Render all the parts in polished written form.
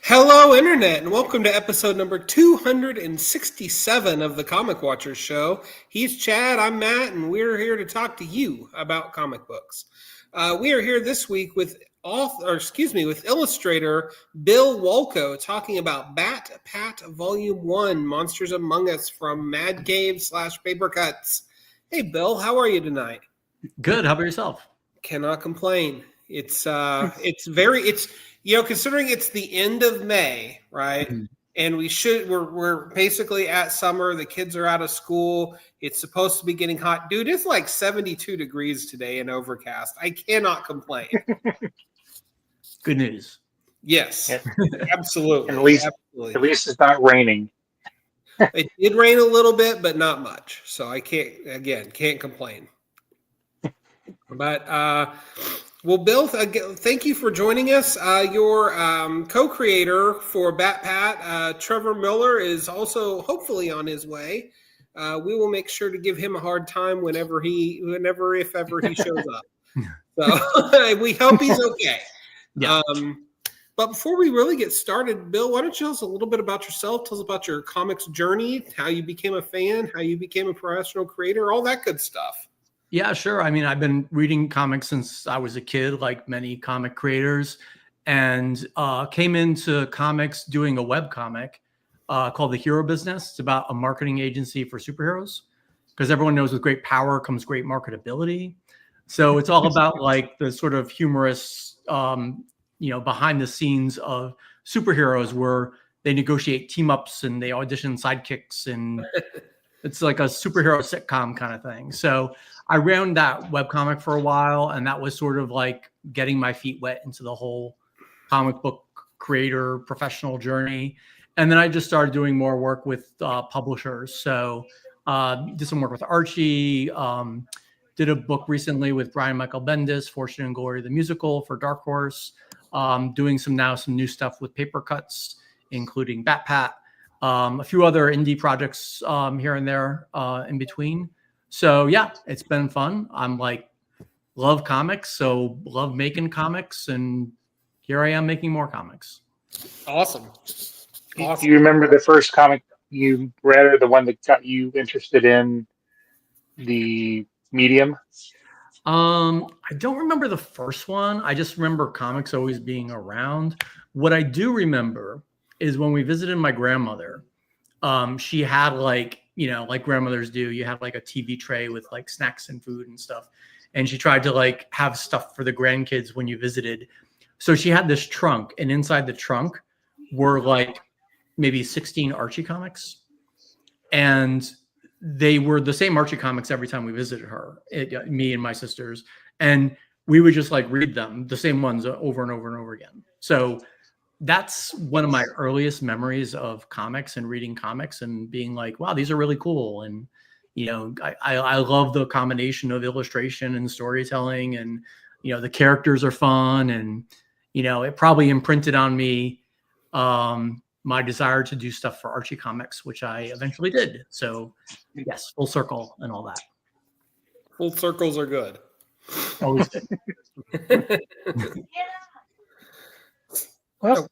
Hello, Internet, and welcome to episode number 267 of the Comic Watchers Show. He's Chad, I'm Matt, and we're here to talk to you about comic books. We are here this week with illustrator Bill Wako talking about Bat Pat Volume 1, Monsters Among Us from Mad Cave / Papercutz. Hey, Bill, how are you tonight? Good. How about yourself? Cannot complain. Considering it's the end of May, right? Mm-hmm. And we're basically at summer. The kids are out of school. It's supposed to be getting hot. Dude, it's like 72 degrees today and overcast. I cannot complain. Good news. Yes, absolutely. At least it's not raining. It did rain a little bit, but not much. So I can't complain. But well, Bill, thank you for joining us. Your co-creator for Bat Pat, Trevor Mueller, is also hopefully on his way. We will make sure to give him a hard time if ever he shows up. So we hope he's okay. Yeah. But before we really get started, Bill, why don't you tell us a little bit about yourself? Tell us about your comics journey, how you became a fan, how you became a professional creator, all that good stuff. Yeah, sure. I mean, I've been reading comics since I was a kid, like many comic creators, and came into comics doing a web comic called The Hero Business. It's about a marketing agency for superheroes, because everyone knows with great power comes great marketability. So it's all about like the sort of humorous, behind the scenes of superheroes where they negotiate team ups and they audition sidekicks, and it's like a superhero sitcom kind of thing. So I ran that webcomic for a while, and that was sort of like getting my feet wet into the whole comic book creator professional journey. And then I just started doing more work with publishers. So did some work with Archie, did a book recently with Brian Michael Bendis, Fortune and Glory, the musical for Dark Horse, doing some new stuff with Papercutz, including Bat Pat, a few other indie projects here and there in between. So yeah, it's been fun. I'm love comics, so love making comics, and here I am making more comics. Awesome. Do you remember the first comic you read, or the one that got you interested in the medium? I don't remember the first one. I just remember comics always being around. What I do remember is when we visited my grandmother, she had like grandmothers do, you have like a TV tray with like snacks and food and stuff. And she tried to like have stuff for the grandkids when you visited. So she had this trunk, and inside the trunk were like maybe 16 Archie comics. And they were the same Archie comics every time we visited her, me and my sisters. And we would just like read them, the same ones over and over and over again. So that's one of my earliest memories of comics and reading comics and being like, wow, these are really cool. And, I love the combination of illustration and storytelling, and, the characters are fun. And, it probably imprinted on me my desire to do stuff for Archie Comics, which I eventually did. So yes, full circle and all that. Full circles are good. Always good. Well,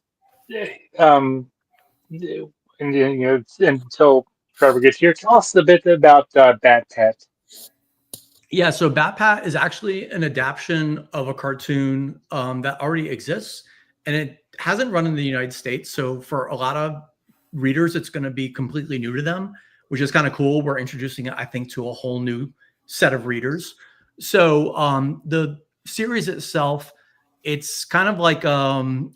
until Trevor gets here, tell us a bit about Bat Pat. Yeah, so Bat Pat is actually an adaptation of a cartoon that already exists, and it hasn't run in the United States. So for a lot of readers, it's going to be completely new to them, which is kind of cool. We're introducing it, I think, to a whole new set of readers. So the series itself, it's kind of like a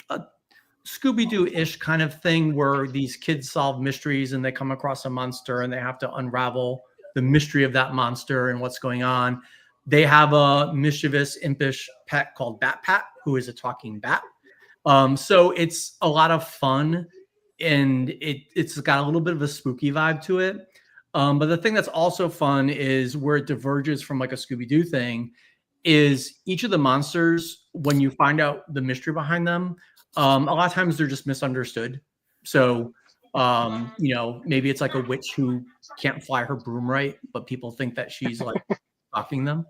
Scooby-Doo-ish kind of thing where these kids solve mysteries and they come across a monster and they have to unravel the mystery of that monster and what's going on. They have a mischievous, impish pet called Bat Pat, who is a talking bat. So it's a lot of fun, and it's got a little bit of a spooky vibe to it. But the thing that's also fun is where it diverges from like a Scooby-Doo thing is each of the monsters, when you find out the mystery behind them, a lot of times they're just misunderstood. So, maybe it's like a witch who can't fly her broom right, but people think that she's like stalking them,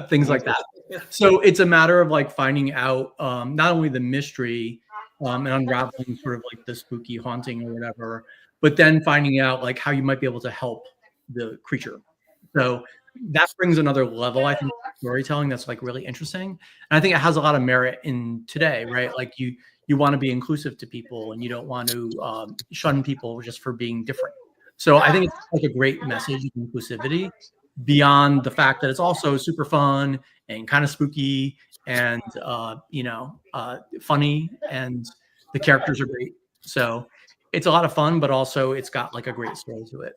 things like that. So it's a matter of like finding out not only the mystery and unraveling sort of like the spooky haunting or whatever, but then finding out like how you might be able to help the creature. So that brings another level, I think, to storytelling that's like really interesting. And I think it has a lot of merit in today, right? Like you want to be inclusive to people and you don't want to shun people just for being different. So I think it's like a great message of inclusivity beyond the fact that it's also super fun and kind of spooky and funny, and the characters are great. So it's a lot of fun, but also it's got like a great story to it.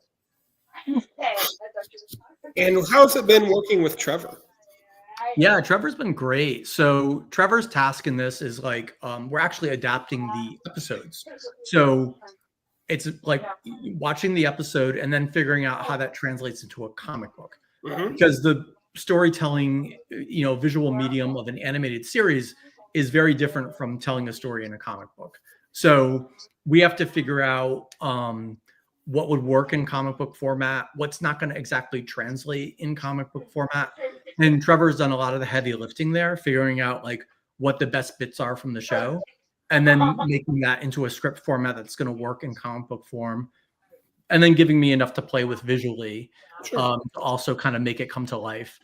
And how's it been working with Trevor? Yeah, Trevor's been great. So Trevor's task in this is like we're actually adapting the episodes. So it's like watching the episode and then figuring out how that translates into a comic book. Mm-hmm. Because the storytelling, visual medium of an animated series is very different from telling a story in a comic book. So we have to figure out what would work in comic book format, what's not going to exactly translate in comic book format. And Trevor's done a lot of the heavy lifting there, figuring out like what the best bits are from the show, and then making that into a script format that's going to work in comic book form, and then giving me enough to play with visually, to also kind of make it come to life.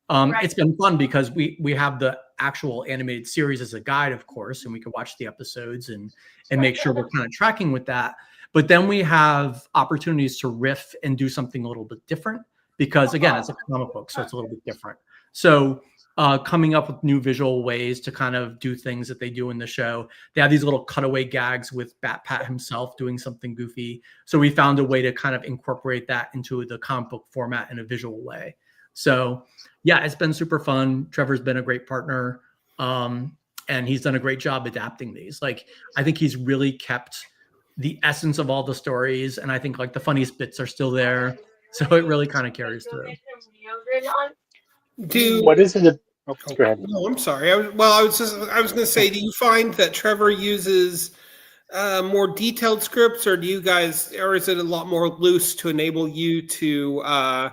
It's been fun because we have the actual animated series as a guide, of course, and we can watch the episodes and make sure we're kind of tracking with that. But then we have opportunities to riff and do something a little bit different because, again, it's a comic book, so it's a little bit different. So coming up with new visual ways to kind of do things that they do in the show. They have these little cutaway gags with Bat Pat himself doing something goofy. So we found a way to kind of incorporate that into the comic book format in a visual way. So yeah, it's been super fun. Trevor's been a great partner. And he's done a great job adapting these. Like, I think he's really kept the essence of all the stories. And I think like the funniest bits are still there. So it really kind of carries through. What is it? Oh, go ahead. No, I'm sorry. I was going to say, do you find that Trevor uses more detailed scripts, or or is it a lot more loose to enable you to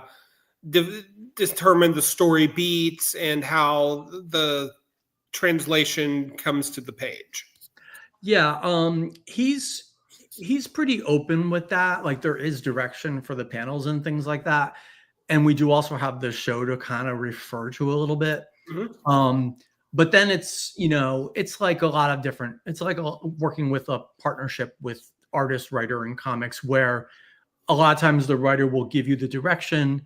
determine the story beats and how the translation comes to the page? Yeah, he's pretty open with that. Like, there is direction for the panels and things like that. And we do also have the show to kind of refer to a little bit. Mm-hmm. But then it's like a lot of different, it's like working with a partnership with artist, writer, and comics, where a lot of times the writer will give you the direction,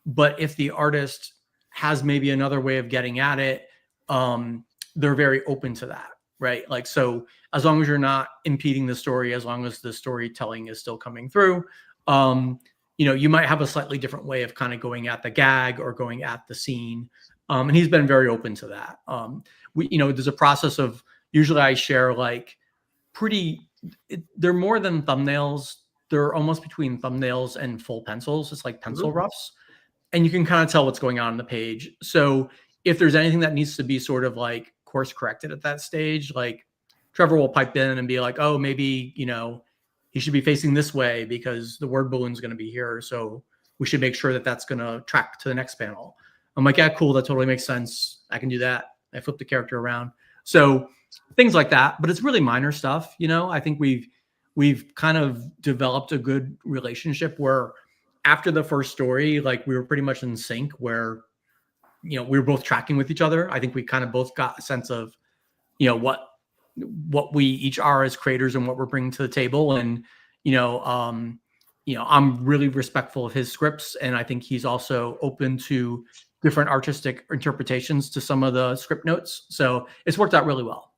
but if the artist has maybe another way of getting at it, they're very open to that, right? Like, so as long as you're not impeding the story, as long as the storytelling is still coming through, you might have a slightly different way of kind of going at the gag or going at the scene. And he's been very open to that. There's a process of, usually I share like they're more than thumbnails. They're almost between thumbnails and full pencils. It's like pencil roughs. And you can kind of tell what's going on the page. So if there's anything that needs to be sort of like course corrected at that stage, like Trevor will pipe in and be like, oh, maybe, he should be facing this way because the word balloon is going to be here. So we should make sure that that's going to track to the next panel. I'm like, yeah, cool. That totally makes sense. I can do that. I flip the character around. So things like that, but it's really minor stuff. I think we've kind of developed a good relationship where after the first story, like we were pretty much in sync where, we were both tracking with each other. I think we kind of both got a sense of, what we each are as creators and what we're bringing to the table. And, I'm really respectful of his scripts. And I think he's also open to different artistic interpretations to some of the script notes. So it's worked out really well.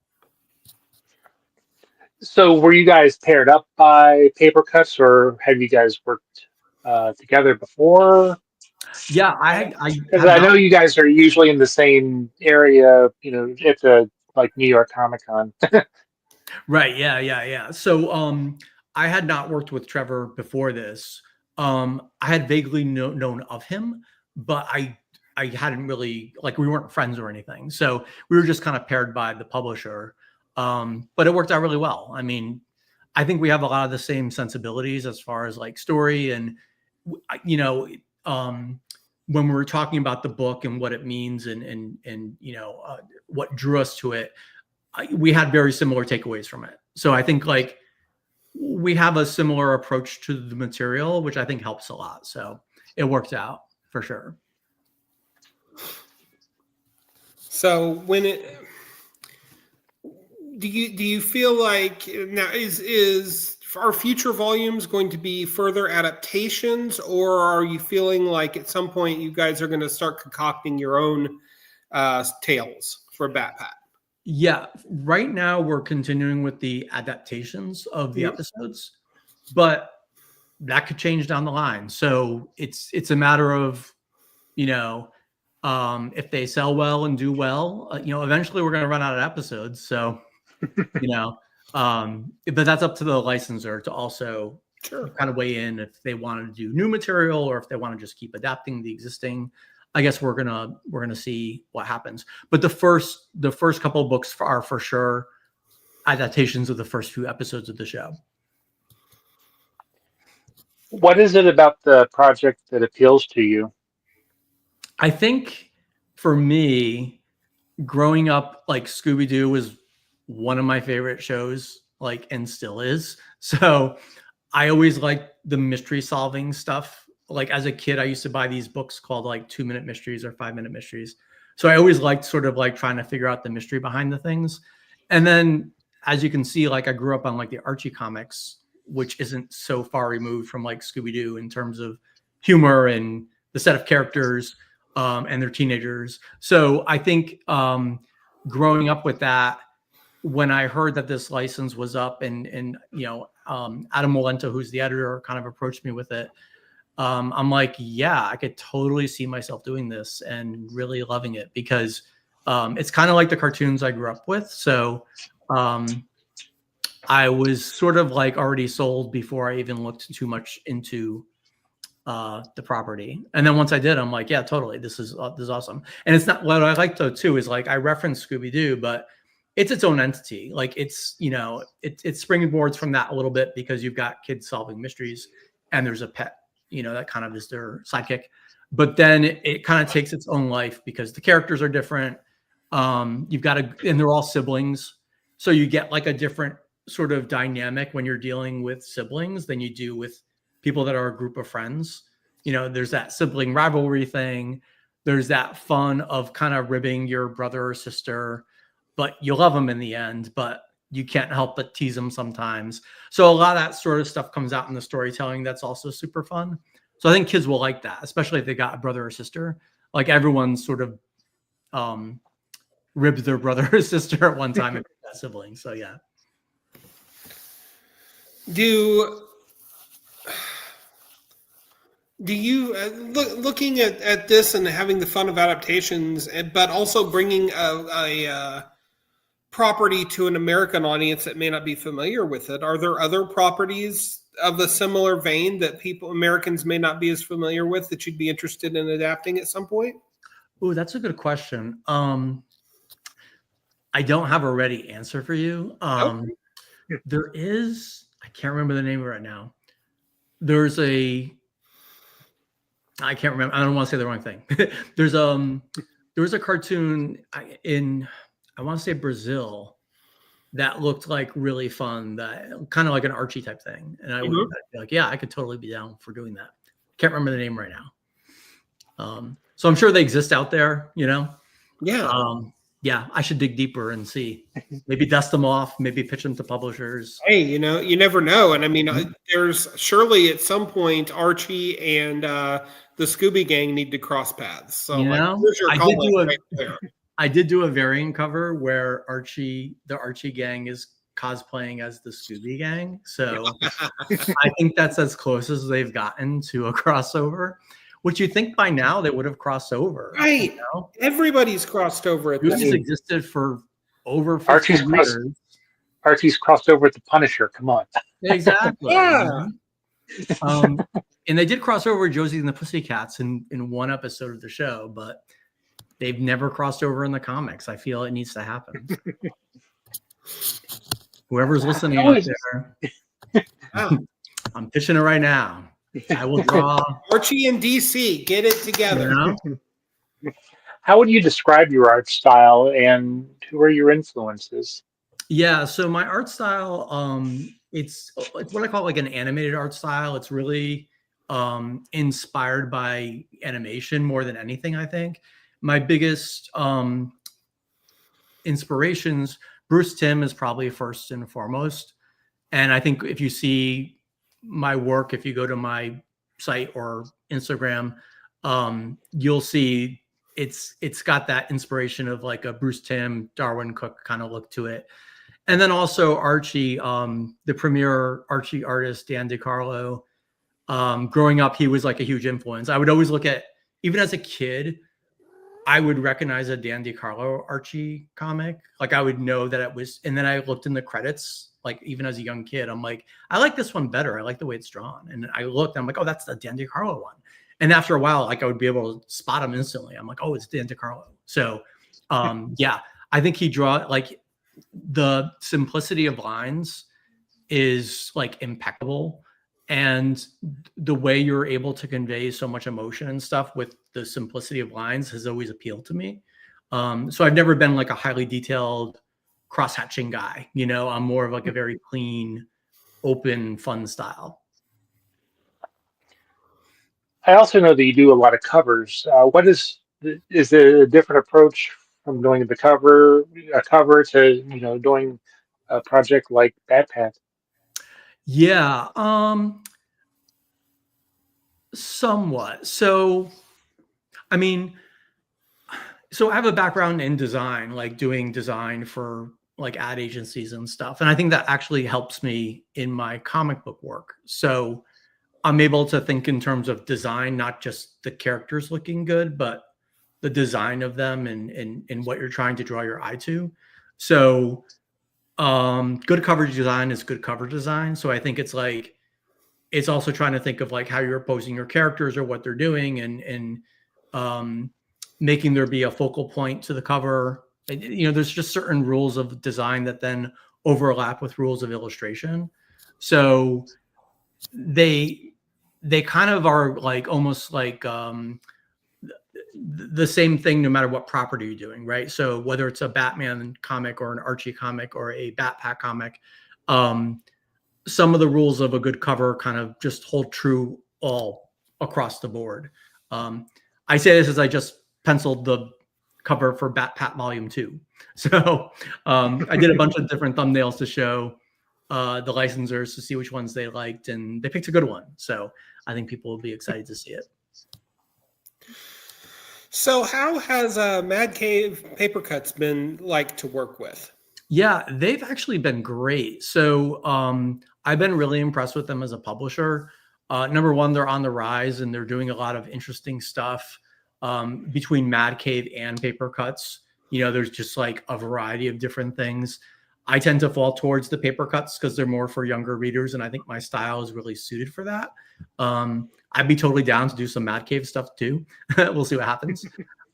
So were you guys paired up by Papercutz, or have you guys worked together before? Yeah, because I know you guys are usually in the same area, at the like New York Comic Con. Right. Yeah. So I had not worked with Trevor before this. I had vaguely known of him, but I hadn't really, like, we weren't friends or anything. So we were just kind of paired by the publisher. But it worked out really well. I mean, I think we have a lot of the same sensibilities as far as like story and, when we were talking about the book and what it means and what drew us to it, we had very similar takeaways from it. So I think like we have a similar approach to the material, which I think helps a lot. So it worked out for sure. So do you feel like now is our future volumes going to be further adaptations, or are you feeling like at some point you guys are going to start concocting your own tales for Bat-Pat? Yeah, right now we're continuing with the adaptations of the episodes, but that could change down the line. So it's a matter of, if they sell well and do well, eventually we're going to run out of episodes. So, but that's up to the licensor to also kind of weigh in if they want to do new material or if they want to just keep adapting the existing. I guess we're gonna see what happens. But the first couple of books are for sure adaptations of the first few episodes of the show. What is it about the project that appeals to you? I think for me, growing up, like Scooby-Doo was one of my favorite shows, like, and still is. So I always liked the mystery solving stuff. Like as a kid, I used to buy these books called like 2-minute mysteries or 5-minute mysteries. So I always liked sort of like trying to figure out the mystery behind the things. And then as you can see, like I grew up on like the Archie comics, which isn't so far removed from like Scooby-Doo in terms of humor and the set of characters and their teenagers. So I think growing up with that, when I heard that this license was up and Adam Molento, who's the editor, kind of approached me with it. I'm like, yeah, I could totally see myself doing this and really loving it because it's kind of like the cartoons I grew up with. So I was sort of like already sold before I even looked too much into the property. And then once I did, I'm like, yeah, totally. This is awesome. And it's not what I like though too is like I reference Scooby-Doo, but it's its own entity. Like it's it springboards from that a little bit because you've got kids solving mysteries and there's a pet. That kind of is their sidekick. But then it kind of takes its own life because the characters are different. And they're all siblings. So you get like a different sort of dynamic when you're dealing with siblings than you do with people that are a group of friends. There's that sibling rivalry thing. There's that fun of kind of ribbing your brother or sister, but you love them in the end, but you can't help but tease them sometimes. So a lot of that sort of stuff comes out in the storytelling. That's also super fun. So I think kids will like that, especially if they got a brother or sister. Like everyone sort of ribbed their brother or sister at one time and that sibling. So yeah. Do you looking at this and having the fun of adaptations, but also bringing a property to an American audience that may not be familiar with it? Are there other properties of a similar vein that Americans may not be as familiar with that you'd be interested in adapting at some point? Oh, that's a good question. I don't have a ready answer for you. Okay. There is, I can't remember the name right now. I can't remember. I don't want to say the wrong thing. There was a cartoon in, I want to say Brazil, that looked like really fun, that kind of like an Archie type thing. And I would be like, yeah, I could totally be down for doing that. Can't remember the name right now. So I'm sure they exist out there, Yeah. Yeah, I should dig deeper and see. Maybe dust them off, maybe pitch them to publishers. Hey, you never know. And I mean, there's surely at some point Archie and the Scooby Gang need to cross paths. So I did do a variant cover where the Archie gang is cosplaying as the Scooby Gang. So I think that's as close as they've gotten to a crossover. Which you think by now they would have crossed over. Right. Everybody's crossed over at this. This existed for over 50 years. Archie's crossed over with the Punisher. Come on. Exactly. Yeah. And they did cross over Josie and the Pussycats in one episode of the show, but they've never crossed over in the comics. I feel it needs to happen. Whoever's listening out there, I'm pitching it right now. I will draw Archie and DC. Get it together. How would you describe your art style, and who are your influences? Yeah, so my art style, it's what I call like an animated art style. It's really inspired by animation more than anything, I think. My biggest inspirations, Bruce Timm is probably first and foremost. And I think if you see my work, if you go to my site or Instagram, you'll see it's got that inspiration of like a Bruce Timm, Darwin Cook kind of look to it. And then also Archie, the premier Archie artist, Dan DiCarlo. Growing up, he was like a huge influence. I would always look at, even as a kid, I would recognize a Dan DiCarlo Archie comic. Like I would know that it was, and then I looked in the credits, like even as a young kid, I'm like, I like this one better. I like the way it's drawn. And I looked, I'm like, oh, that's the Dan DiCarlo one. And after a while, like I would be able to spot him instantly. I'm like, oh, it's Dan DiCarlo. So yeah, I think he like the simplicity of lines is like impeccable. And the way you're able to convey so much emotion and stuff with the simplicity of lines has always appealed to me. So I've never been like a highly detailed cross-hatching guy. You know, I'm more of like a very clean, open, fun style. I also know that you do a lot of covers. What is there a different approach from doing a cover to, you know, doing a project like Backpack? Yeah, somewhat. So, I mean, so I have a background in design, like doing design for like ad agencies and stuff. And I think that actually helps me in my comic book work. So I'm able to think in terms of design, not just the characters looking good, but the design of them and what you're trying to draw your eye to. So good cover design is good cover design. So I think it's like, it's also trying to think of like how you're posing your characters or what they're doing and making there be a focal point to the cover. You know, there's just certain rules of design that then overlap with rules of illustration. So they kind of are like almost like the same thing no matter what property you're doing, right? So whether it's a Batman comic or an Archie comic or a Batpack comic, some of the rules of a good cover kind of just hold true all across the board. I say this as I just penciled the cover for Batpat Volume 2. So I did a bunch of different thumbnails to show the licensors to see which ones they liked, and they picked a good one. So I think people will be excited to see it. So how has Mad Cave Papercutz been like to work with? Yeah, they've actually been great. So I've been really impressed with them as a publisher. Number one, they're on the rise and they're doing a lot of interesting stuff between Mad Cave and Papercutz. You know, there's just like a variety of different things. I tend to fall towards the Papercutz because they're more for younger readers, and I think my style is really suited for that. I'd be totally down to do some Mad Cave stuff too. We'll see what happens.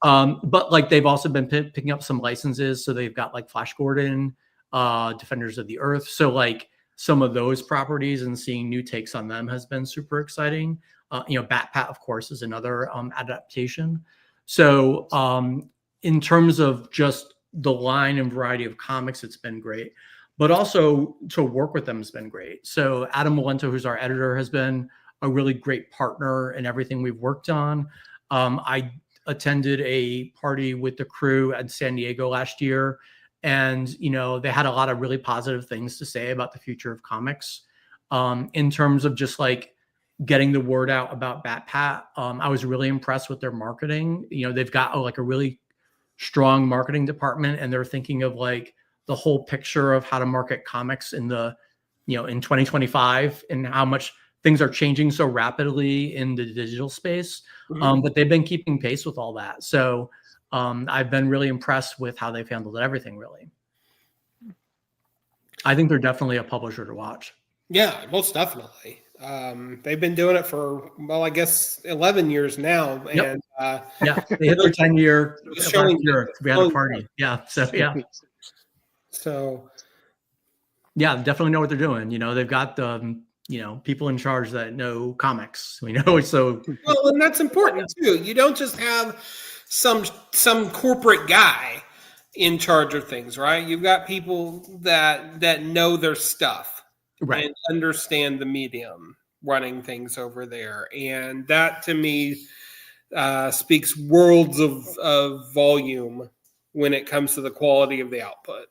But like they've also been picking up some licenses, so they've got like Flash Gordon, Defenders of the Earth. So like some of those properties and seeing new takes on them has been super exciting. You know, Batpat, of course, is another adaptation. So in terms of just the line and variety of comics, it's been great. But also to work with them has been great. So Adam Molento, who's our editor, has been a really great partner in everything we've worked on. I attended a party with the crew at San Diego last year, and you know they had a lot of really positive things to say about the future of comics in terms of just like getting the word out about Batpat. I was really impressed with their marketing. You know, they've got like a really strong marketing department, and they're thinking of like the whole picture of how to market comics in the, you know, in 2025 and how much things are changing so rapidly in the digital space. But they've been keeping pace with all that. So I've been really impressed with how they've handled everything, really. I think they're definitely a publisher to watch. Yeah, most definitely. They've been doing it for, well, I guess 11 years now. Yep. And yeah, they hit their 10-year. We had a party. Yeah. So, yeah. So, yeah, definitely know what they're doing. You know, they've got the, you know, people in charge that know comics. We know. So, well, and that's important too. You don't just have some corporate guy in charge of things, right? You've got people that know their stuff Right. and understand the medium running things over there. And that to me speaks worlds of volume when it comes to the quality of the output.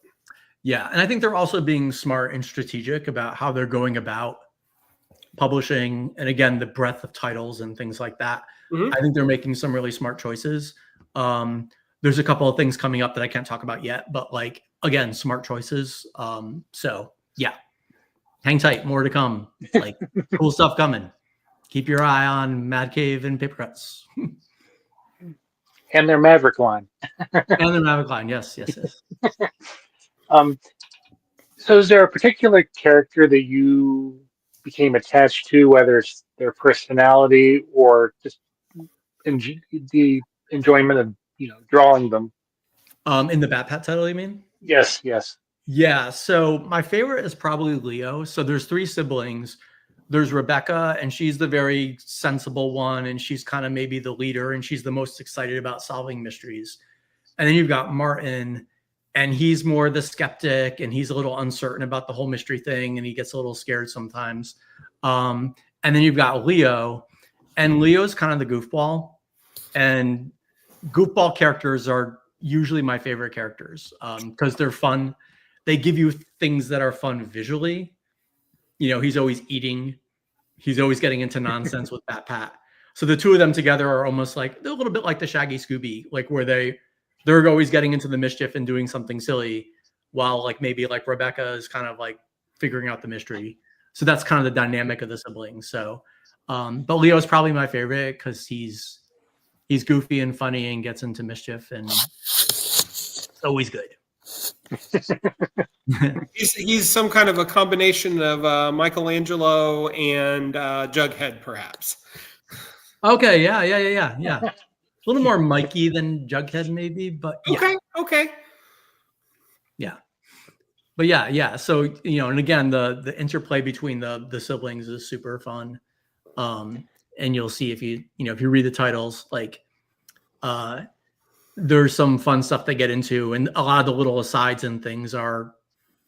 Yeah. And I think they're also being smart and strategic about how they're going about publishing. And again, the breadth of titles and things like that. Mm-hmm. I think they're making some really smart choices. There's a couple of things coming up that I can't talk about yet, but like, again, smart choices. So yeah, hang tight, more to come. Like cool stuff coming. Keep your eye on Mad Cave and Papercutz. And their Maverick line. And the Maverick line. Yes. Um, so is there a particular character that you became attached to, whether it's their personality or just the enjoyment of, drawing them? In the Bat title, you mean? Yes. Yeah. So my favorite is probably Leo. So there's 3 siblings. There's Rebecca, and she's the very sensible one, and she's kind of maybe the leader, and she's the most excited about solving mysteries. And then you've got Martin, and he's more the skeptic, and he's a little uncertain about the whole mystery thing, and he gets a little scared sometimes. And then you've got Leo, and Leo's kind of the goofball, and goofball characters are usually my favorite characters because they're fun. They give you things that are fun visually. He's always eating. He's always getting into nonsense with Pat. So the two of them together are almost like, they're a little bit like the Shaggy Scooby, like where they're always getting into the mischief and doing something silly, while like maybe like Rebecca is kind of like figuring out the mystery. So that's kind of the dynamic of the siblings. So, but Leo's probably my favorite because he's goofy and funny and gets into mischief and always good. He's some kind of a combination of Michelangelo and Jughead, perhaps. Okay, yeah. A little more Mikey than Jughead, maybe, but yeah. Okay. Yeah. But yeah. So, and again, the interplay between the siblings is super fun. And you'll see if you read the titles, like there's some fun stuff they get into, and a lot of the little asides and things are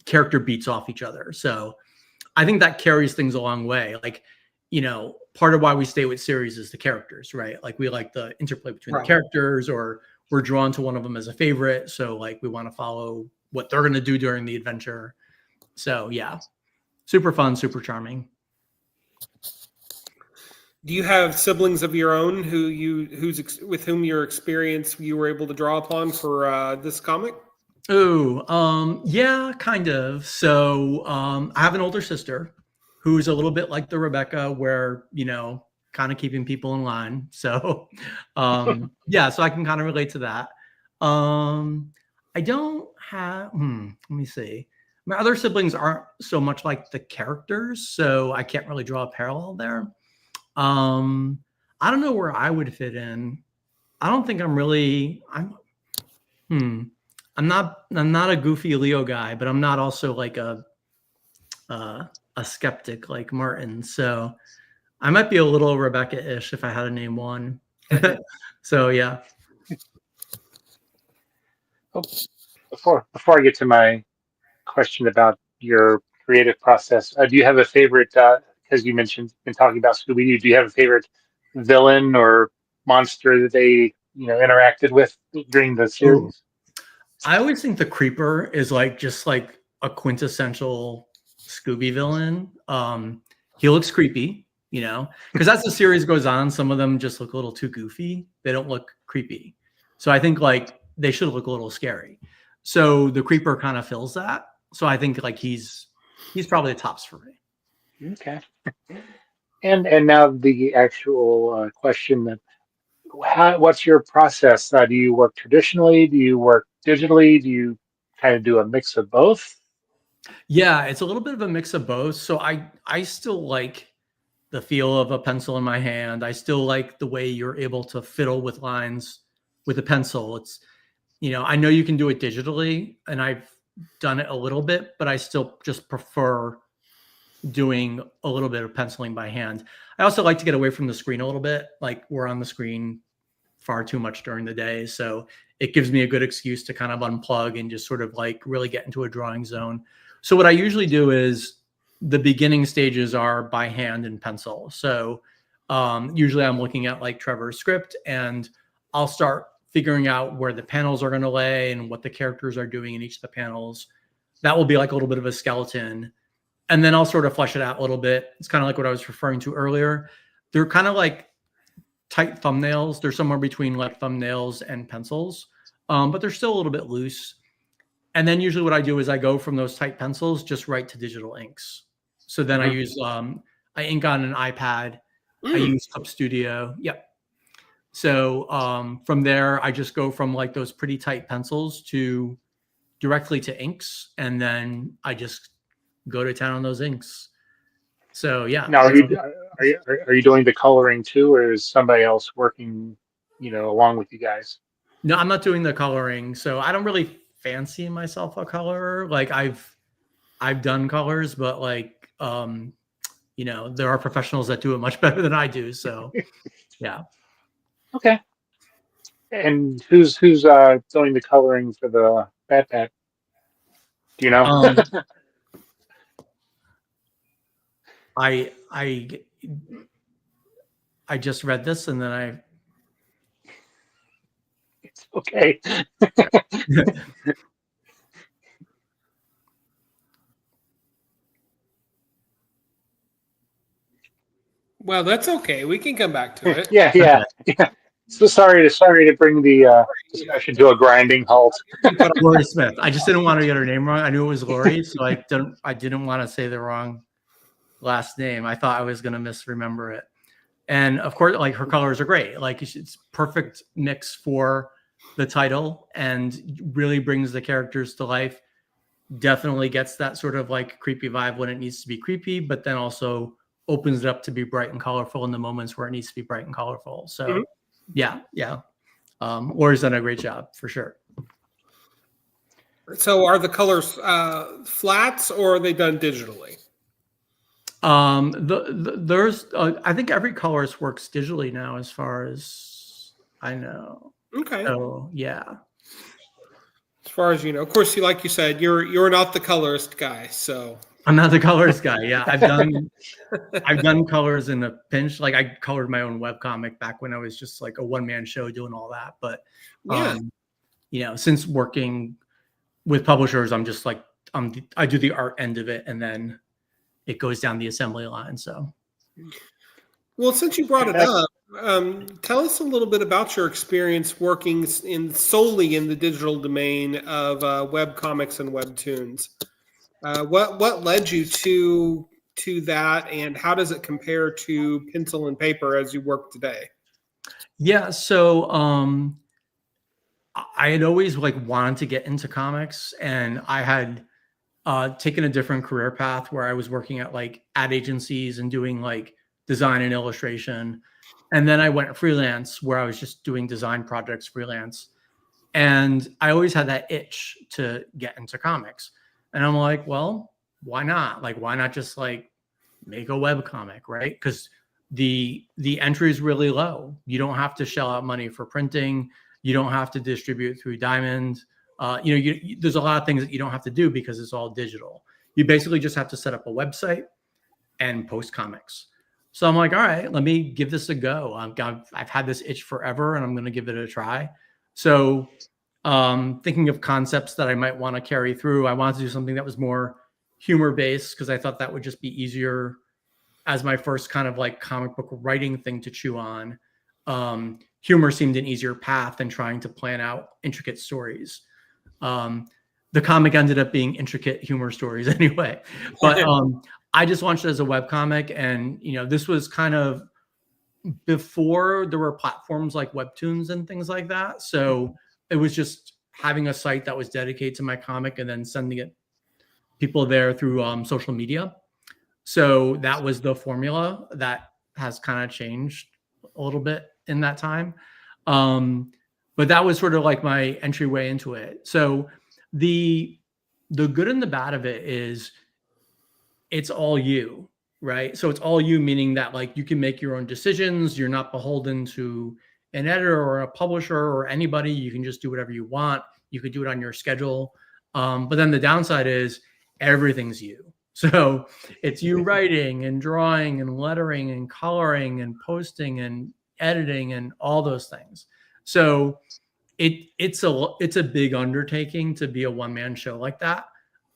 character beats off each other. So I think that carries things a long way. Like, part of why we stay with series is the characters, right? Like we like the interplay between the characters, or we're drawn to one of them as a favorite. So like we want to follow what they're going to do during the adventure. So yeah, super fun, super charming. Do you have siblings of your own with whom your experience you were able to draw upon for this comic? Oh, yeah, kind of. So I have an older sister who's a little bit like the Rebecca, where, kind of keeping people in line. So yeah, so I can kind of relate to that. I don't have, let me see. My other siblings aren't so much like the characters, so I can't really draw a parallel there. I don't know where I would fit in. I don't think I'm not a goofy Leo guy, but I'm not also like a skeptic like Martin. So I might be a little Rebecca-ish if I had to name one. So yeah. Before I get to my question about your creative process, do you have a favorite? Because you been talking about Scooby-Doo. Do you have a favorite villain or monster that they interacted with during the series? Ooh. I always think the Creeper is just like a quintessential Scooby villain. He looks creepy, because as the series goes on, some of them just look a little too goofy. They don't look creepy. So I think they should look a little scary. So the Creeper kind of fills that. So I think he's probably the tops for me. Okay. And now the actual question that what's your process? Do you work traditionally? Do you work digitally? Do you kind of do a mix of both? Yeah, it's a little bit of a mix of both. So I still like the feel of a pencil in my hand. I still like the way you're able to fiddle with lines with a pencil. It's, I know you can do it digitally, and I've done it a little bit, but I still just prefer doing a little bit of penciling by hand. I also like to get away from the screen a little bit. Like we're on the screen far too much during the day. So it gives me a good excuse to kind of unplug and just sort of like really get into a drawing zone. So what I usually do is the beginning stages are by hand and pencil. So usually I'm looking at like Trevor's script, and I'll start figuring out where the panels are going to lay and what the characters are doing in each of the panels. That will be like a little bit of a skeleton. And then I'll sort of flesh it out a little bit. It's kind of like what I was referring to earlier. They're kind of like tight thumbnails. They're somewhere between like thumbnails and pencils, but they're still a little bit loose. And then usually what I do is I go from those tight pencils just right to digital inks. So then I use, I ink on an iPad. I use Clip Studio. Yep. So from there, I just go from like those pretty tight pencils to directly to inks. And then I just go to town on those inks. So yeah. Now, are you doing the coloring too, or is somebody else working, along with you guys? No, I'm not doing the coloring. So I don't really fancy myself a colorer. Like I've done colors, but like, there are professionals that do it much better than I do. So yeah. Okay. And who's doing the coloring for the backpack? Do you know? I just read this and then It's okay. Well, that's okay. We can come back to it. Yeah. So sorry to bring the discussion to a grinding halt. Lori Smith. I just didn't want to get her name wrong. I knew it was Lori, so I didn't want to say the wrong last name. I thought I was going to misremember it. And of course, like her colors are great. Like it's perfect mix for the title and really brings the characters to life. Definitely gets that sort of like creepy vibe when it needs to be creepy, but then also opens it up to be bright and colorful in the moments where it needs to be bright and colorful. So yeah. Lori's done a great job for sure. So are the colors flats or are they done digitally? There's I think every colorist works digitally now, as far as I know. Okay. So yeah. As far as you know, of course, like you said, you're not the colorist guy, so I'm not the colors guy. Yeah, I've done colors in a pinch. Like I colored my own webcomic back when I was just like a one-man show doing all that. But since working with publishers, I'm just like I do the art end of it, and then it goes down the assembly line. So, well, since you brought it up, tell us a little bit about your experience working solely in the digital domain of web comics and webtoons. What led you to that, and how does it compare to pencil and paper as you work today? Yeah, so I had always like wanted to get into comics, and I had taken a different career path where I was working at like ad agencies and doing like design and illustration. And then I went freelance where I was just doing design projects freelance. And I always had that itch to get into comics. And I'm like, well, why not? Like, why not just like make a web comic, right? Because the entry is really low. You don't have to shell out money for printing. You don't have to distribute through Diamond. There's a lot of things that you don't have to do because it's all digital. You basically just have to set up a website and post comics. So I'm like, all right, let me give this a go. I've had this itch forever, and I'm going to give it a try. So thinking of concepts that I might want to carry through, I wanted to do something that was more humor based because I thought that would just be easier as my first kind of like comic book writing thing to chew on. Humor seemed an easier path than trying to plan out intricate stories. The comic ended up being intricate humor stories anyway, but I just launched it as a webcomic, and this was kind of before there were platforms like Webtoons and things like that. So it was just having a site that was dedicated to my comic and then sending it people there through social media. So that was the formula that has kind of changed a little bit in that time. But that was sort of like my entryway into it. So the good and the bad of it is it's all you, right? So it's all you, meaning that like you can make your own decisions. You're not beholden to an editor or a publisher or anybody. You can just do whatever you want. You could do it on your schedule. But then the downside is everything's you. So it's you writing and drawing and lettering and coloring and posting and editing and all those things. So it's a big undertaking to be a one-man show like that.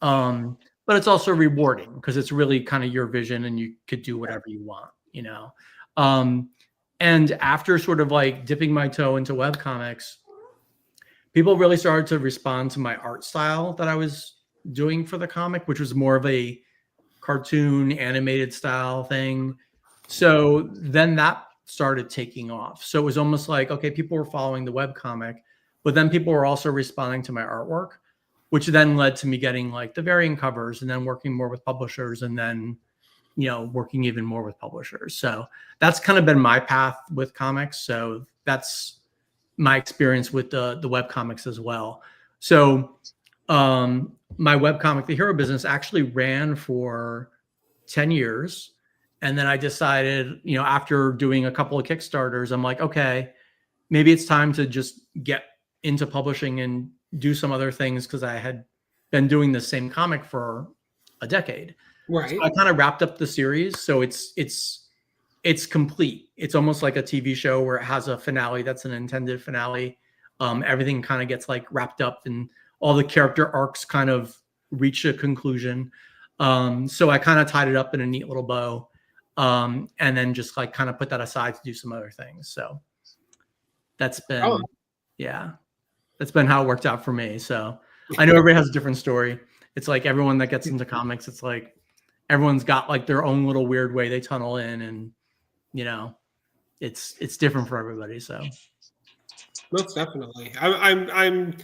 But it's also rewarding because it's really kind of your vision and you could do whatever you want, you know? And after sort of like dipping my toe into webcomics, people really started to respond to my art style that I was doing for the comic, which was more of a cartoon animated style thing. So then that started taking off. So it was almost like, okay, people were following the webcomic, but then people were also responding to my artwork, which then led to me getting like the variant covers and then working more with publishers and then, you know, working even more with publishers. So that's kind of been my path with comics. So that's my experience with the web comics as well. So my webcomic, The Hero Business, actually ran for 10 years. And then I decided, you know, after doing a couple of Kickstarters, I'm like, okay, maybe it's time to just get into publishing and do some other things because I had been doing the same comic for a decade. Right. So I kind of wrapped up the series. So it's complete. It's almost like a TV show where it has a finale that's an intended finale. Everything kind of gets like wrapped up and all the character arcs kind of reach a conclusion. So I kind of tied it up in a neat little bow. And then just like kind of put that aside to do some other things. So that's been, that's been how it worked out for me. So I know everybody has a different story. It's like everyone that gets into comics, it's like everyone's got like their own little weird way they tunnel in, and you know, it's different for everybody. So most definitely, I'm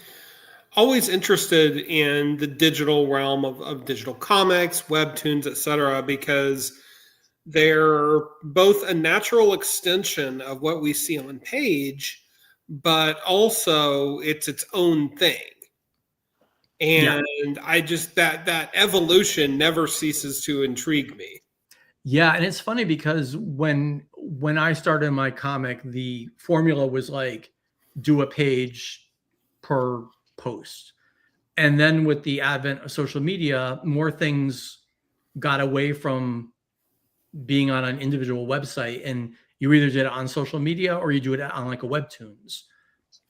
always interested in the digital realm of digital comics, webtoons, etc., because they're both a natural extension of what we see on page, but also it's its own thing. And I just that evolution never ceases to intrigue me. Yeah, and it's funny because when I started my comic, the formula was like do a page per post. And then with the advent of social media, more things got away from being on an individual website, and you either did it on social media or you do it on like a webtoons.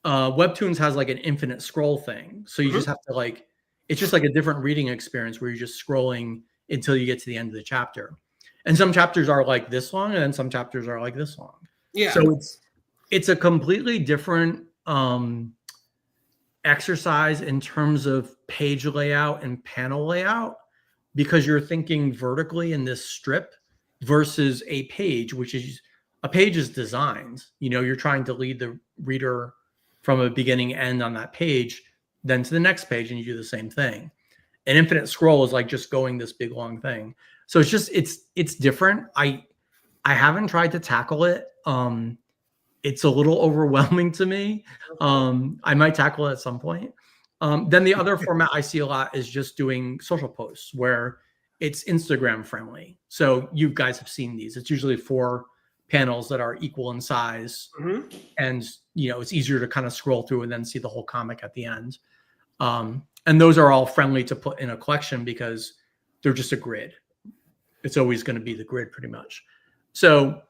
Webtoons has like an infinite scroll thing. So you just have to like, it's just like a different reading experience where you're just scrolling until you get to the end of the chapter. And some chapters are like this long and then some chapters are like this long. Yeah. So it's a completely different exercise in terms of page layout and panel layout, because you're thinking vertically in this strip versus a page, which is a page is designed, you know, you're trying to lead the reader from a beginning end on that page, then to the next page, and you do the same thing. An infinite scroll is like just going this big long thing. So it's just it's different. I haven't tried to tackle it. It's a little overwhelming to me. I might tackle it at some point. Then the other format I see a lot is just doing social posts where it's Instagram friendly. So you guys have seen these. It's usually 4 panels that are equal in size, and you know, it's easier to kind of scroll through and then see the whole comic at the end. And those are all friendly to put in a collection because they're just a grid. It's always going to be the grid pretty much. So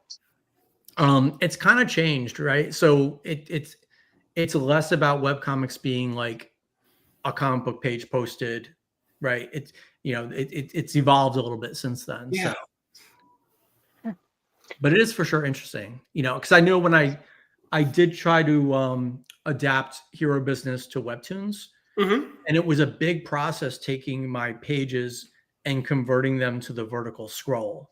it's kind of changed, right? So it's less about webcomics being like a comic book page posted, right? It's, you know, it's evolved a little bit since then. Yeah. So, but it is for sure interesting, you know, because I know when I did try to adapt Hero Business to webtoons, and it was a big process taking my pages and converting them to the vertical scroll.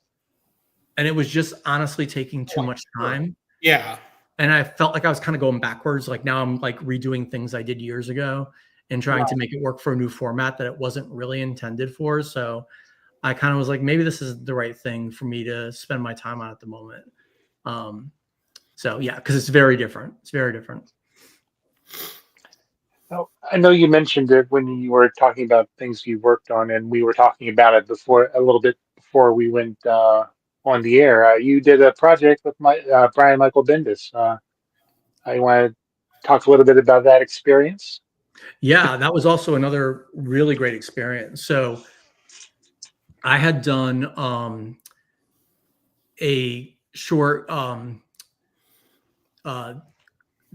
And it was just honestly taking too much time. Yeah. And I felt like I was kind of going backwards. Like now I'm like redoing things I did years ago and trying to make it work for a new format that it wasn't really intended for. So I kind of was like, maybe this isn't the right thing for me to spend my time on at the moment. So yeah, because it's very different. It's very different. Now, I know you mentioned it when you were talking about things you worked on, and we were talking about it before, a little bit before we went on the air. You did a project with Brian Michael Bendis. I want to talk a little bit about that experience. Yeah, that was also another really great experience. So I had done a short uh,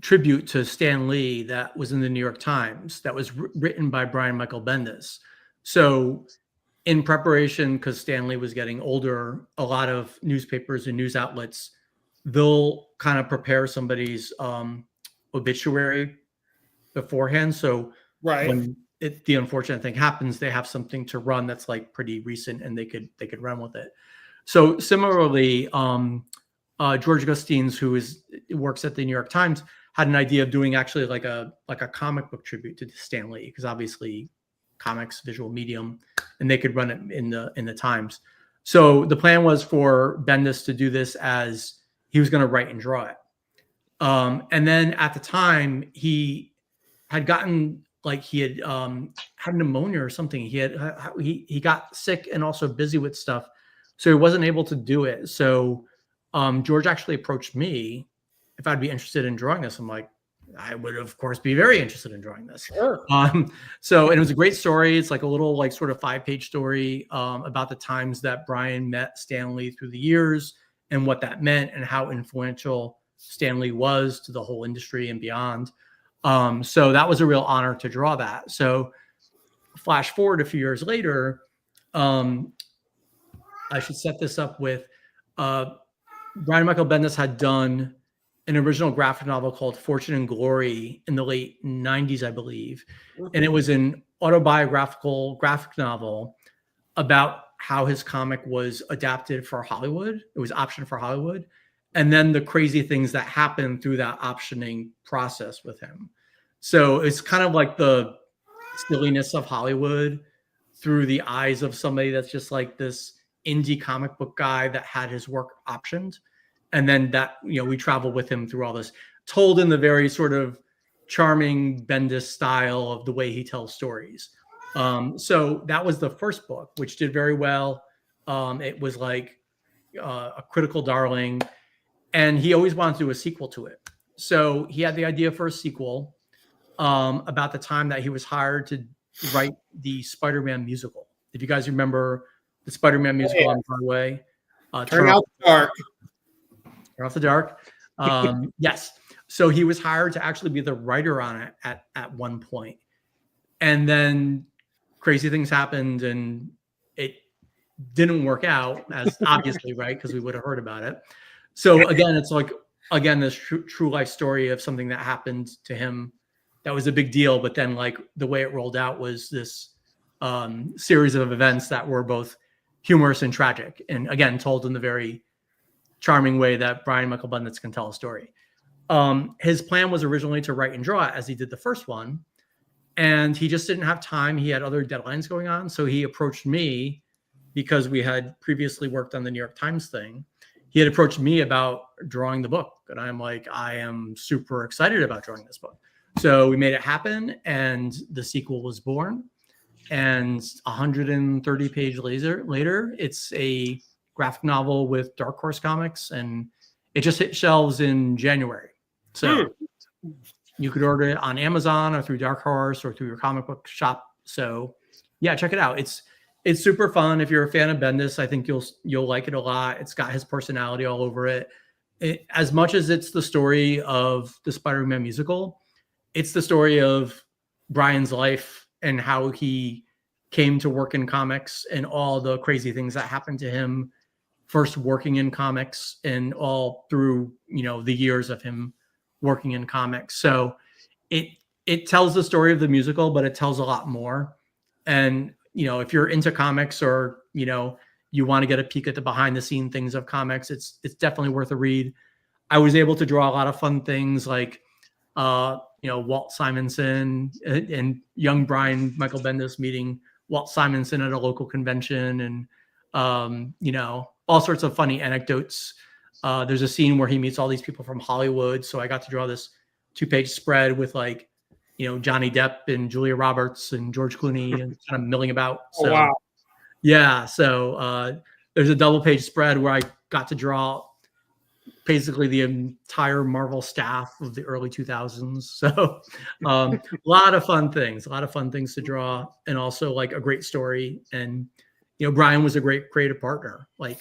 tribute to Stan Lee that was in the New York Times that was written by Brian Michael Bendis. So in preparation, because Stan Lee was getting older, a lot of newspapers and news outlets, they'll kind of prepare somebody's obituary beforehand. So Right. when the unfortunate thing happens, they have something to run that's like pretty recent, and they could run with it. So similarly, George Gustines, who works at the New York Times, had an idea of doing actually like a comic book tribute to Stan Lee, because obviously comics, visual medium, and they could run it in the Times. So the plan was for Bendis to do this as he was going to write and draw it. And then at the time, he had gotten like he had had pneumonia or something. He got sick and also busy with stuff, so he wasn't able to do it. So George actually approached me if I'd be interested in drawing this. I'm like, I would of course be very interested in drawing this. Sure. And it was a great story. It's like a little like sort of 5-page story about the times that Brian met Stan Lee through the years and what that meant and how influential Stan Lee was to the whole industry and beyond. So that was a real honor to draw that. So flash forward a few years later, I should set this up with Brian Michael Bendis had done an original graphic novel called Fortune and Glory in the late 90s, I believe. And it was an autobiographical graphic novel about how his comic was adapted for Hollywood. It was optioned for Hollywood. And then the crazy things that happened through that optioning process with him. So it's kind of like the silliness of Hollywood through the eyes of somebody that's just like this indie comic book guy that had his work optioned. And then that, we travel with him through all this, told in the very sort of charming Bendis style of the way he tells stories. So that was the first book, which did very well. It was like a critical darling. And he always wanted to do a sequel to it. So he had the idea for a sequel about the time that he was hired to write the Spider-Man musical. If you guys remember the Spider-Man musical on Broadway. Turn Out the Dark. Turn Off the Dark. Yes. So he was hired to actually be the writer on it at one point. And then crazy things happened and it didn't work out, as obviously, right? Because we would have heard about it. So again, it's like, this true life story of something that happened to him that was a big deal. But then like the way it rolled out was this series of events that were both humorous and tragic. And again, told in the very charming way that Brian Michael Bendis can tell a story. His plan was originally to write and draw it as he did the first one. And he just didn't have time. He had other deadlines going on. So he approached me because we had previously worked on the New York Times thing. He had approached me about drawing the book. And I'm like, I am super excited about drawing this book. So we made it happen and the sequel was born. And 130 pages later, it's a graphic novel with Dark Horse Comics, and it just hit shelves in January. So you could order it on Amazon or through Dark Horse or through your comic book shop. So yeah, check it out. It's super fun. If you're a fan of Bendis, I think you'll like it a lot. It's got his personality all over it. As much as it's the story of the Spider-Man musical, it's the story of Brian's life and how he came to work in comics and all the crazy things that happened to him first working in comics and all through, the years of him working in comics. So it tells the story of the musical, but it tells a lot more. And, if you're into comics or, you want to get a peek at the behind the scene things of comics, it's definitely worth a read. I was able to draw a lot of fun things like, Walt Simonson and young Brian Michael Bendis meeting Walt Simonson at a local convention and, all sorts of funny anecdotes. There's a scene where he meets all these people from Hollywood. So I got to draw this 2-page spread with like, Johnny Depp and Julia Roberts and George Clooney and kind of milling about. So, wow. Yeah. So there's a double-page spread where I got to draw basically the entire Marvel staff of the early 2000s. So a lot of fun things to draw, and also like a great story. And, Brian was a great creative partner, like,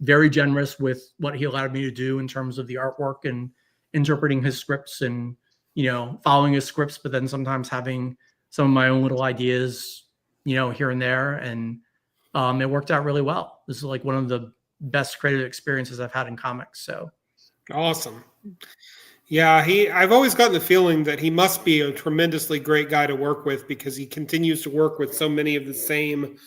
very generous with what he allowed me to do in terms of the artwork and interpreting his scripts and, following his scripts, but then sometimes having some of my own little ideas, here and there. And it worked out really well. This is like one of the best creative experiences I've had in comics. So awesome. Yeah, I've always gotten the feeling that he must be a tremendously great guy to work with, because he continues to work with so many of the same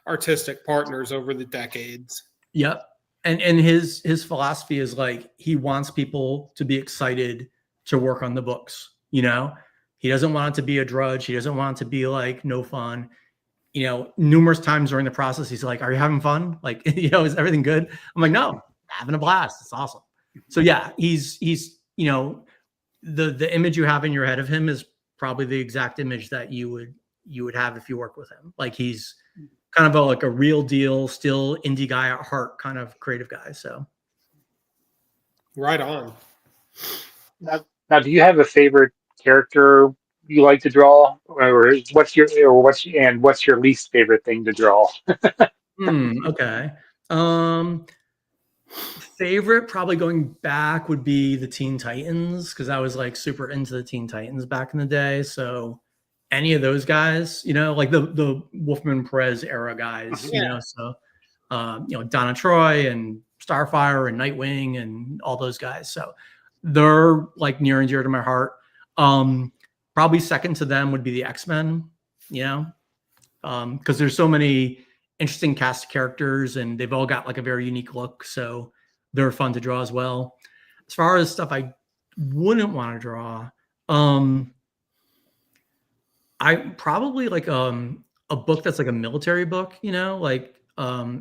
artistic partners over the decades. Yep. And his philosophy is like, he wants people to be excited to work on the books. He doesn't want it to be a drudge. He doesn't want it to be like no fun. Numerous times during the process, he's like, "Are you having fun? Like, is everything good?" I'm like, "No, having a blast. It's awesome." So yeah, he's the image you have in your head of him is probably the exact image that you would have if you work with him. Like, he's kind of like a real deal, still indie guy at heart, kind of creative guy. So right on. Now, do you have a favorite character you like to draw, or what's your least favorite thing to draw? Okay. Favorite, probably going back, would be the Teen Titans, because I was like super into the Teen Titans back in the day. So any of those guys, like the Wolfman Perez era guys, so Donna Troy and Starfire and Nightwing and all those guys. So they're like near and dear to my heart. Probably second to them would be the X-Men, because there's so many interesting cast of characters, and they've all got like a very unique look. So they're fun to draw as well. As far as stuff I wouldn't want to draw, I probably like a book that's like a military book, I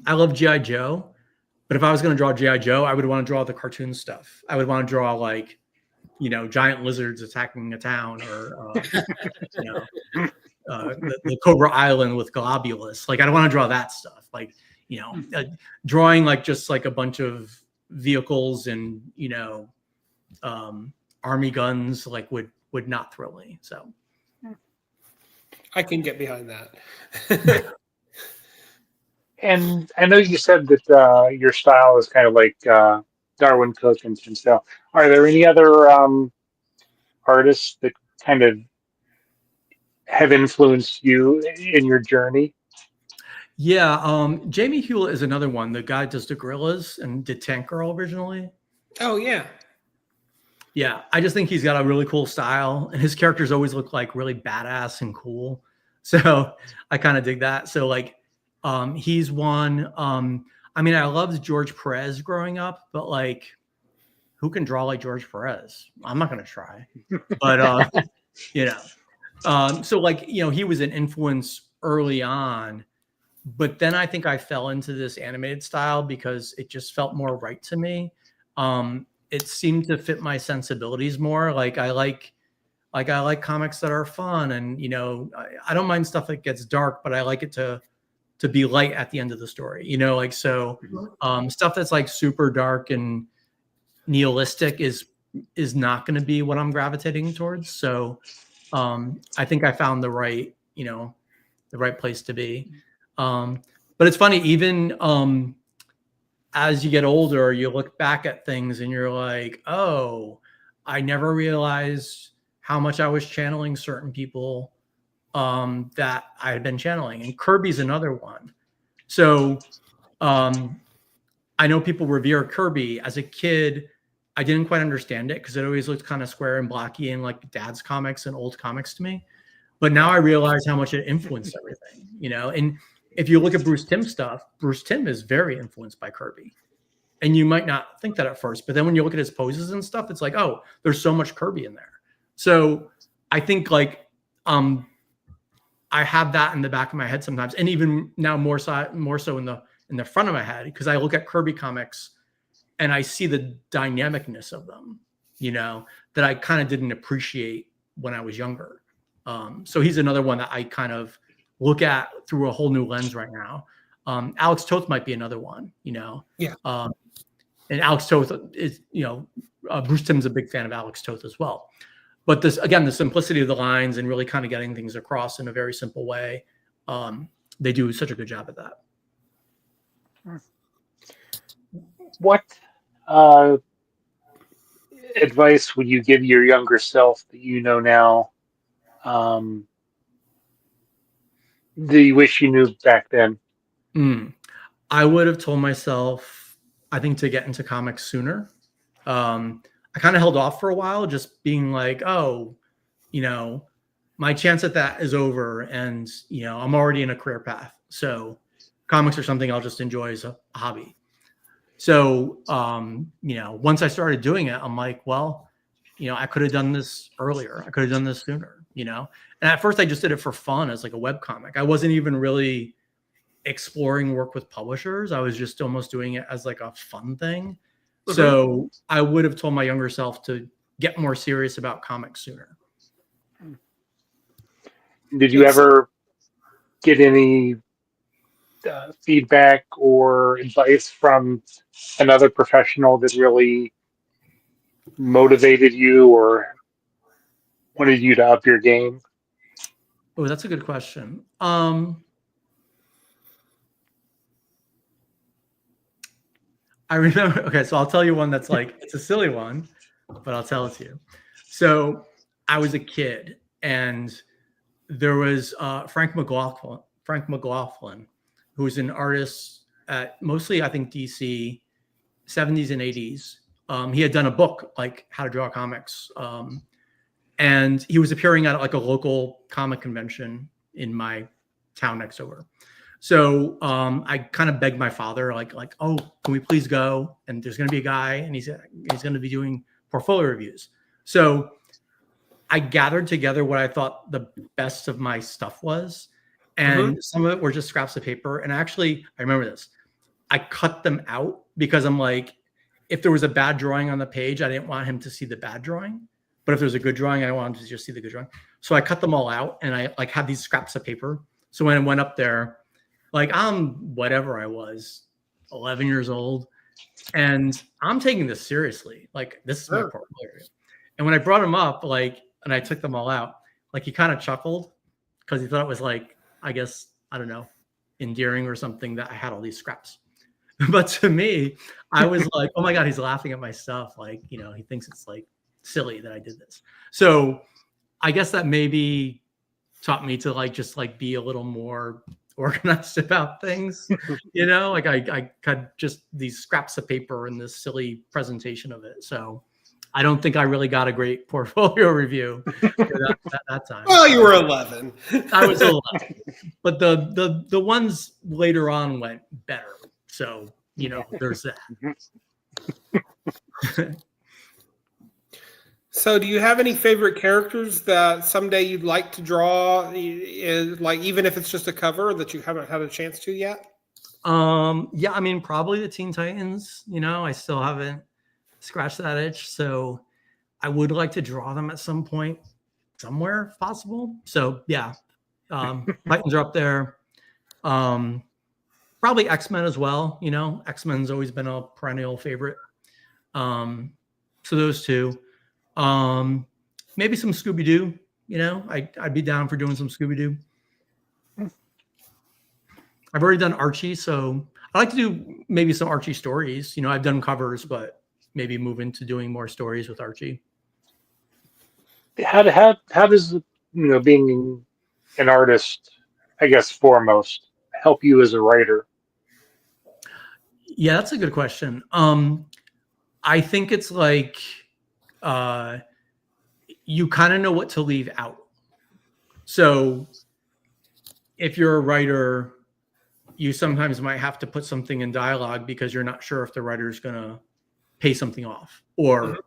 love G.I. Joe, but if I was going to draw G.I. Joe, I would want to draw the cartoon stuff. I would want to draw like, giant lizards attacking a town, or the Cobra Island with Globulus. Like, I don't want to draw that stuff. Like, drawing like just like a bunch of vehicles and army guns like would not thrill me. So I can get behind that. And I know you said that your style is kind of like Darwin Cook and himself. Are there any other artists that kind of have influenced you in your journey? Yeah, Jamie Hewlett is another one. The guy does the Gorillas and did Tank Girl originally. Oh yeah. Yeah, I just think he's got a really cool style, and his characters always look like really badass and cool. So I kind of dig that. So like, he's one. I mean, I loved George Perez growing up, but like, who can draw like George Perez? I'm not gonna try. But so like, he was an influence early on, but then I think I fell into this animated style because it just felt more right to me. It seemed to fit my sensibilities more. Like I like comics that are fun, and I don't mind stuff that gets dark, but I like it to be light at the end of the story. Stuff that's like super dark and nihilistic is not going to be what I'm gravitating towards. So I think I found the right place to be. But it's funny, even as you get older, you look back at things and you're like, oh, I never realized how much I was channeling certain people that I had been channeling. And Kirby's another one. So I know people revere Kirby. As a kid, I didn't quite understand it because it always looked kind of square and blocky and like dad's comics and old comics to me. But now I realize how much it influenced everything, and if you look at Bruce Timm stuff, Bruce Timm is very influenced by Kirby. And you might not think that at first, but then when you look at his poses and stuff, it's like, oh, there's so much Kirby in there. So I think like I have that in the back of my head sometimes, and even now more so in the front of my head, because I look at Kirby comics and I see the dynamicness of them, that I kind of didn't appreciate when I was younger. So he's another one that I kind of look at through a whole new lens right now. Alex Toth might be another one, Yeah. And Alex Toth is, Bruce Timm's a big fan of Alex Toth as well. But this, again, the simplicity of the lines and really kind of getting things across in a very simple way, they do such a good job at that. What advice would you give your younger self that you know now, that you wish you knew back then? I would have told myself, I think, to get into comics sooner. I kind of held off for a while, just being like, oh, my chance at that is over. And, I'm already in a career path. So comics are something I'll just enjoy as a hobby. So, once I started doing it, I'm like, well, I could have done this earlier. I could have done this sooner, And at first I just did it for fun as like a web comic. I wasn't even really exploring work with publishers. I was just almost doing it as like a fun thing. Mm-hmm. So I would have told my younger self to get more serious about comics sooner. Did you ever get any feedback or advice from another professional that really motivated you or wanted you to up your game? Oh, that's a good question. I remember, okay, so I'll tell you one that's like, it's a silly one, but I'll tell it to you. So I was a kid and there was Frank McLaughlin, who's an artist at mostly, I think, DC, 70s and 80s. He had done a book like How to Draw Comics. And he was appearing at like a local comic convention in my town next over. So I kind of begged my father, like, oh, can we please go? And there's going to be a guy, and he's going to be doing portfolio reviews. So I gathered together what I thought the best of my stuff was, and some of it were just scraps of paper. And actually, I remember this. I cut them out because I'm like, if there was a bad drawing on the page, I didn't want him to see the bad drawing. But if there's a good drawing, I wanted to just see the good drawing. So I cut them all out, and I like had these scraps of paper. So when I went up there, like I'm whatever I was, 11 years old, and I'm taking this seriously. Like this is my portfolio. And when I brought him up, like, and I took them all out, like he kind of chuckled because he thought it was like, I guess, I don't know, endearing or something that I had all these scraps. But to me, I was like, oh my God, he's laughing at my stuff. Like, he thinks it's like silly that I did this. So I guess that maybe taught me to like just like be a little more organized about things. Like I cut just these scraps of paper in this silly presentation of it. So I don't think I really got a great portfolio review that time. Well, you were 11. I was 11, but the ones later on went better. So there's that. So do you have any favorite characters that someday you'd like to draw, like even if it's just a cover that you haven't had a chance to yet? Yeah, I mean, probably the Teen Titans. I still haven't scratched that itch. So I would like to draw them at some point, somewhere if possible. So yeah, Titans are up there. Probably X-Men as well. X-Men's always been a perennial favorite. So those two. Maybe some Scooby-Doo, I'd be down for doing some Scooby-Doo. I've already done Archie, so I like to do maybe some Archie stories. I've done covers, but maybe move into doing more stories with Archie. How does being an artist, I guess, foremost, help you as a writer? Yeah, that's a good question. I think it's like you kind of know what to leave out. So if you're a writer, you sometimes might have to put something in dialogue because you're not sure if the writer is going to pay something off or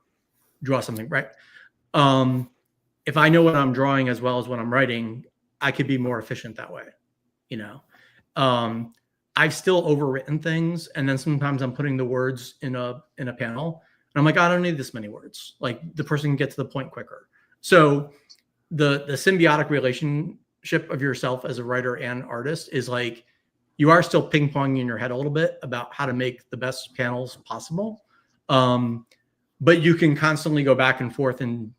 draw something, right? If I know what I'm drawing as well as what I'm writing, I could be more efficient that way. I've still overwritten things, and then sometimes I'm putting the words in a panel. And I'm like, I don't need this many words. Like the person can get to the point quicker. So the symbiotic relationship of yourself as a writer and artist is like, you are still ping ponging in your head a little bit about how to make the best panels possible. But you can constantly go back and forth and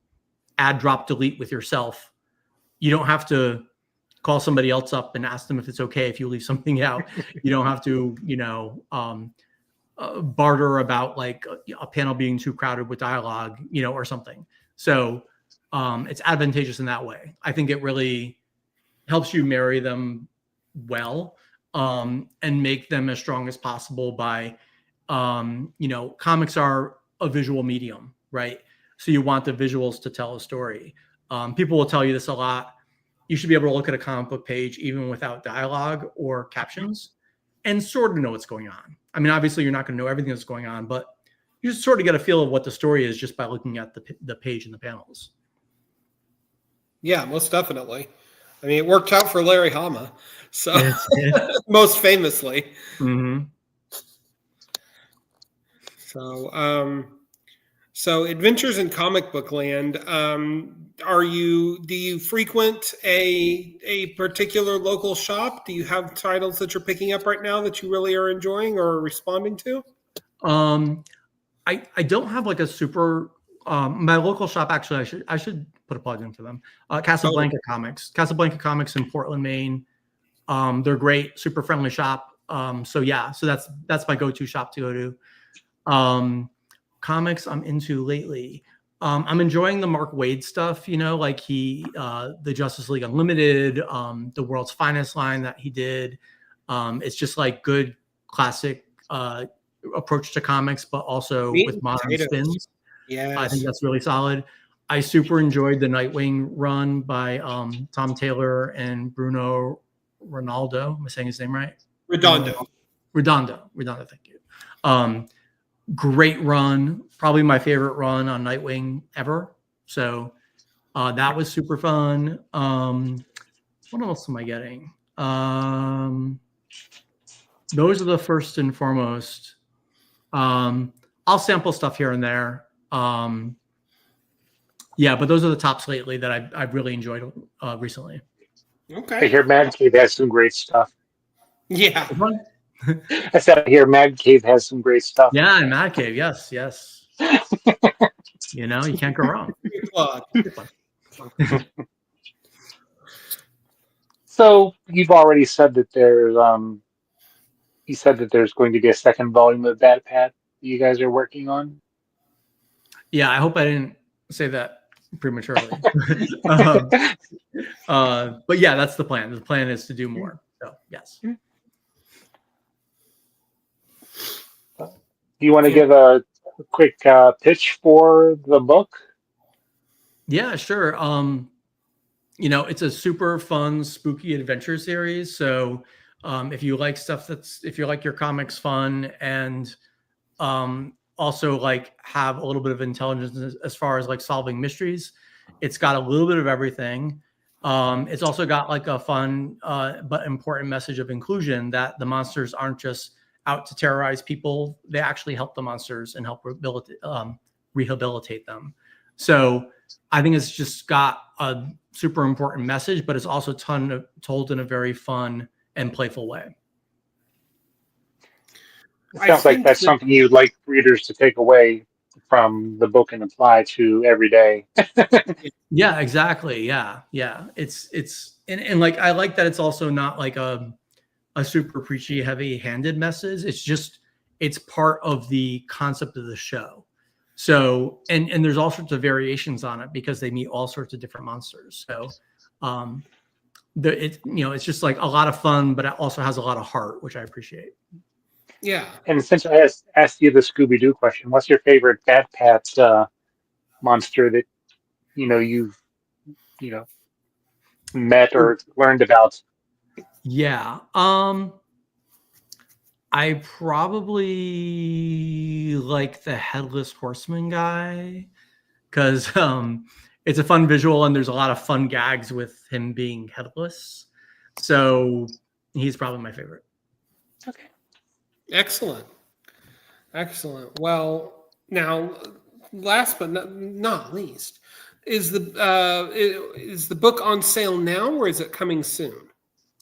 add, drop, delete with yourself. You don't have to call somebody else up and ask them if it's okay if you leave something out. You don't have to, barter about like a panel being too crowded with dialogue, or something. So it's advantageous in that way. I think it really helps you marry them well, and make them as strong as possible by, comics are a visual medium, right? So you want the visuals to tell a story. People will tell you this a lot. You should be able to look at a comic book page even without dialogue or captions and sort of know what's going on. I mean, obviously you're not going to know everything that's going on, but you just sort of get a feel of what the story is just by looking at the page and the panels. Yeah, most definitely. I mean, it worked out for Larry Hama, so most famously. Mm-hmm. So Adventures in Comic Book Land. Do you frequent a particular local shop? Do you have titles that you're picking up right now that you really are enjoying or responding to? I don't have like a super. My local shop, actually, I should put a plug into them. Casablanca Comics in Portland, Maine. They're great, super friendly shop. So that's my go-to shop to go to. Comics I'm into lately. I'm enjoying the Mark Waid stuff, like the Justice League Unlimited, the World's Finest line that he did. It's just like good classic approach to comics, but also with modern spins. Yeah, I think that's really solid. I super enjoyed the Nightwing run by Tom Taylor and Bruno Ronaldo. Am I saying his name right? Redondo. Thank you. Great run, probably my favorite run on Nightwing ever. So that was super fun. What else am I getting? Those are the first and foremost. I'll sample stuff here and there. But those are the tops lately that I've really enjoyed recently. Okay. I hear Man Cave has some great stuff. Yeah. I said I hear Mad Cave has some great stuff. Yeah, and Mad Cave, yes. You can't go wrong. So you've already said that there's going to be a second volume of Bad Pat that you guys are working on. Yeah, I hope I didn't say that prematurely. But yeah, that's the plan. The plan is to do more. So yes. Do you want to give a quick pitch for the book? Yeah, sure. It's a super fun, spooky adventure series. So if you like if you like your comics fun and also like have a little bit of intelligence as far as like solving mysteries, it's got a little bit of everything. It's also got like a fun but important message of inclusion, that the monsters aren't just out to terrorize people. They actually help the monsters and help rehabilitate them. So I think it's just got a super important message, but it's also told in a very fun and playful way. It sounds like that's something you'd like readers to take away from the book and apply to every day. Yeah, exactly. Yeah. It's and like, I like that it's also not like a super preachy, heavy-handed message. It's part of the concept of the show. So, and there's all sorts of variations on it because they meet all sorts of different monsters. So, it's just like a lot of fun, but it also has a lot of heart, which I appreciate. Yeah. And since I asked you the Scooby-Doo question, what's your favorite Bad Pat monster that you've met or learned about? Yeah. I probably like the Headless Horseman guy because it's a fun visual and there's a lot of fun gags with him being headless. So he's probably my favorite. Okay. Excellent. Well, now, last but not least, is the book on sale now, or is it coming soon?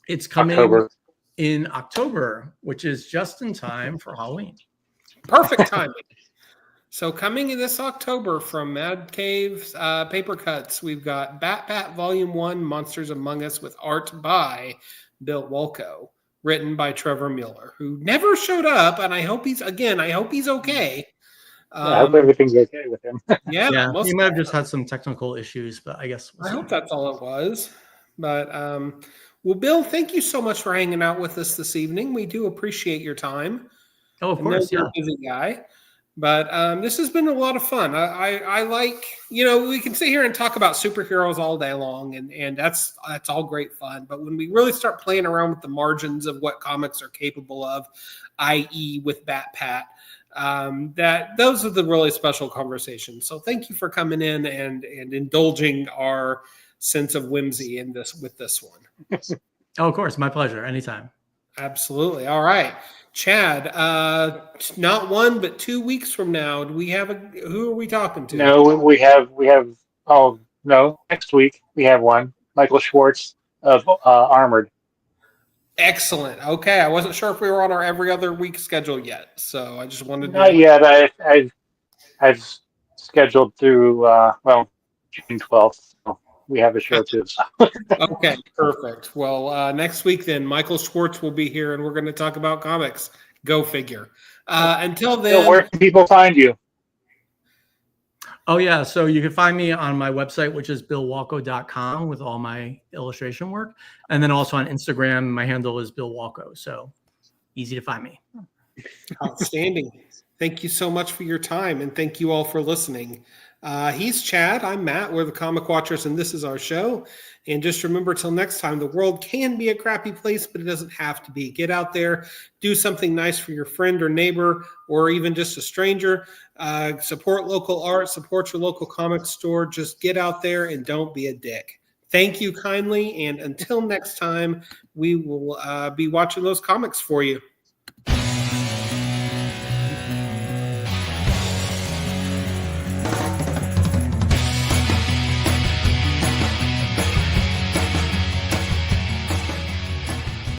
It's coming in October, which is just in time for Halloween. Perfect timing. So coming in this October from Mad Cave's Papercutz, we've got Bat Pat Volume 1, Monsters Among Us, with art by Bill Wako, written by Trevor Mueller, who never showed up, and I hope he's okay. I hope everything's okay with him. Yeah, he might have just had some technical issues, but I guess I hope that's all it was. But well, Bill, thank you so much for hanging out with us this evening. We do appreciate your time. Oh, of course, you're a busy guy. But this has been a lot of fun. I like, we can sit here and talk about superheroes all day long, and that's all great fun. But when we really start playing around with the margins of what comics are capable of, i.e. with Bat Pat, those are the really special conversations. So thank you for coming in and indulging our sense of whimsy with this one. Oh, of course, my pleasure. Anytime. Absolutely. All right. Chad, not 1 but 2 weeks from now, who are we talking to? No, next week we have one. Michael Schwartz of Armored. Excellent. Okay, I wasn't sure if we were on our every other week schedule yet, so I just wanted to. Not yet. I've scheduled through June 12th. So we have a show too. Okay, perfect. Well, next week then, Michael Schwartz will be here, and we're going to talk about comics. Go figure. Until then, So where can people find you? Oh, yeah. So you can find me on my website, which is billwako.com, with all my illustration work. And then also on Instagram, my handle is Bill Wako. So easy to find me. Outstanding. Thank you so much for your time, and thank you all for listening. He's Chad. I'm Matt. We're the Comic Watchers, and this is our show. And just remember, till next time, the world can be a crappy place, but it doesn't have to be. Get out there, do something nice for your friend or neighbor, or even just a stranger. Support local art, support your local comic store. Just get out there and don't be a dick. Thank you kindly, and until next time, we will be watching those comics for you.